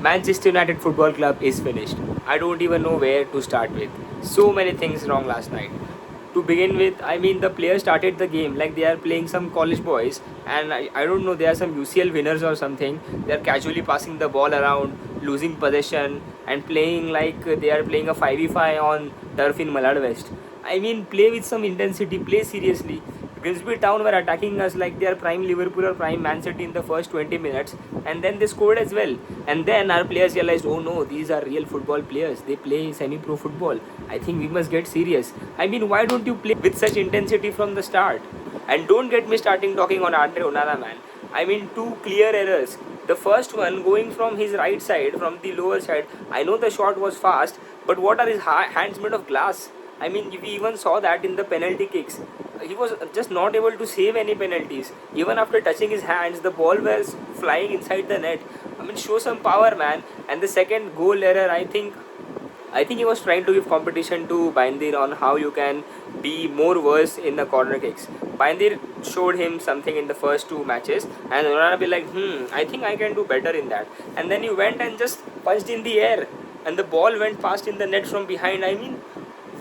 Manchester United Football Club is finished. I don't even know where to start with. So many things wrong last night. To begin with, I mean, the players started the game like they are playing some college boys, and I don't know, they are some UCL winners or something. They are casually passing the ball around, losing possession, and playing like they are playing a 5v5 on turf in Malad West. I mean, play with some intensity, play seriously. Grimsby Town were attacking us like they are prime Liverpool or prime Man City in the first 20 minutes, and then they scored as well. And then our players realized, oh no, these are real football players. They play semi-pro football. I think we must get serious. I mean, why don't you play with such intensity from the start? And don't get me starting talking on Andre Onana, man. I mean, two clear errors. The first one going from his right side, from the lower side. I know the shot was fast, but what are his hands made of glass? I mean, we even saw that in the penalty kicks. He was just not able to save any penalties. Even after touching his hands, the ball was flying inside the net. I mean, show some power, man. And the second goal error, I think he was trying to give competition to Bindir on how you can be more worse in the corner kicks. Bindir showed him something in the first two matches, and Onana be like, I think I can do better in that. And then he went and just punched in the air, and the ball went past in the net from behind. I mean,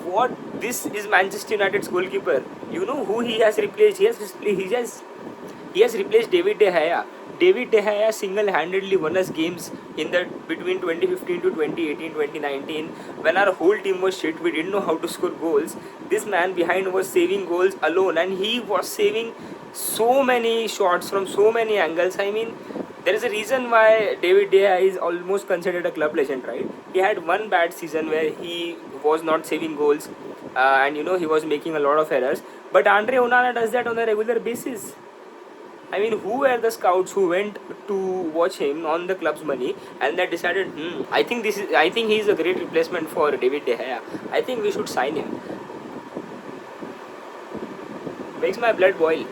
what? This is Manchester United's goalkeeper. You know who he has replaced? He has replaced David De Gea. David De Gea single-handedly won us games in the between 2015 to 2018, 2019, when our whole team was shit. We didn't know how to score goals. This man behind was saving goals alone, and he was saving so many shots from so many angles. I mean, there is a reason why David De Gea is almost considered a club legend, right? He had one bad season where he was not saving goals, and he was making a lot of errors. But Andre Onana does that on a regular basis. I mean, who were the scouts who went to watch him on the club's money and they decided, I think he is a great replacement for David De Gea. I think we should sign him. Makes my blood boil.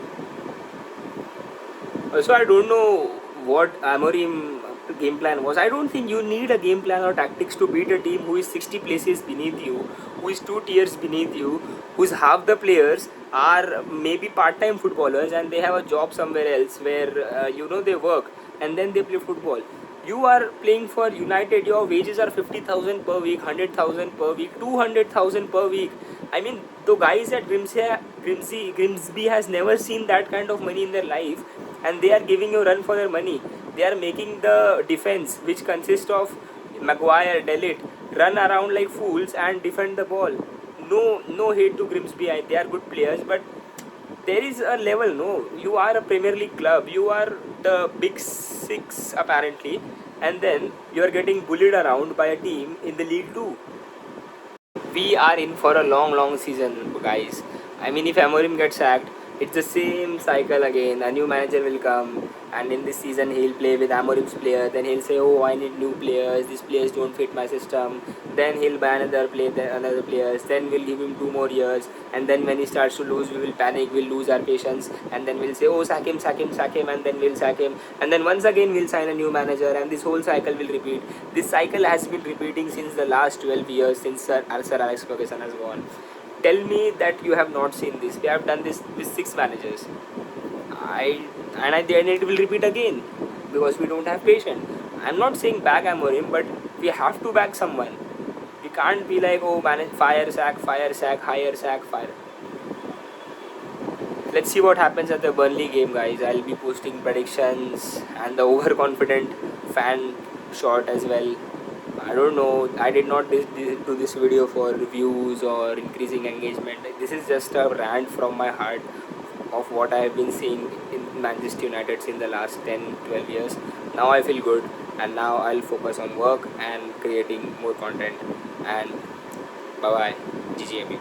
Also, I don't know what Amorim game plan was. I don't think you need a game plan or tactics to beat a team who is 60 places beneath you, who is 2 tiers beneath you, whose half the players are maybe part-time footballers and they have a job somewhere else where they work and then they play football. You are playing for United. Your wages are 50,000 per week, 100,000 per week, 200,000 per week. I mean, the guys at Grimsby has never seen that kind of money in their life, and they are giving you a run for their money. They are making the defense, which consists of Maguire, Delete, run around like fools and defend the ball. No hate to Grimsby. They are good players, but there is a level. No, you are a Premier League club. You are the big six apparently, and then you are getting bullied around by a team in the League 2. We are in for a long season, guys. I mean, if Amorim gets sacked, it's the same cycle again. A new manager will come, and in this season he'll play with Amorim's player. Then he'll say, "Oh, I need new players. These players don't fit my system." Then he'll ban another players. Then we'll give him 2 more years. And then when he starts to lose, we will panic. We'll lose our patience, and then we'll say, "Oh, sack him," and then we'll sack him. And then once again we'll sign a new manager, and this whole cycle will repeat. This cycle has been repeating since the last 12 years, since Sir Alex Ferguson has gone. Tell me that you have not seen this. We have done this with 6 managers. Then it will repeat again because we don't have patience. I'm not saying back Amorim, but we have to back someone. We can't be like, oh, manage fire, sack, hire, sack, fire. Let's see what happens at the Burnley game, guys. I'll be posting predictions and the overconfident fan shot as well. I don't know. I did not do this video for views or increasing engagement. This is just a rant from my heart of what I have been seeing in Manchester United in the last 10-12 years. Now I feel good, and now I'll focus on work and creating more content. And bye bye, GGMU.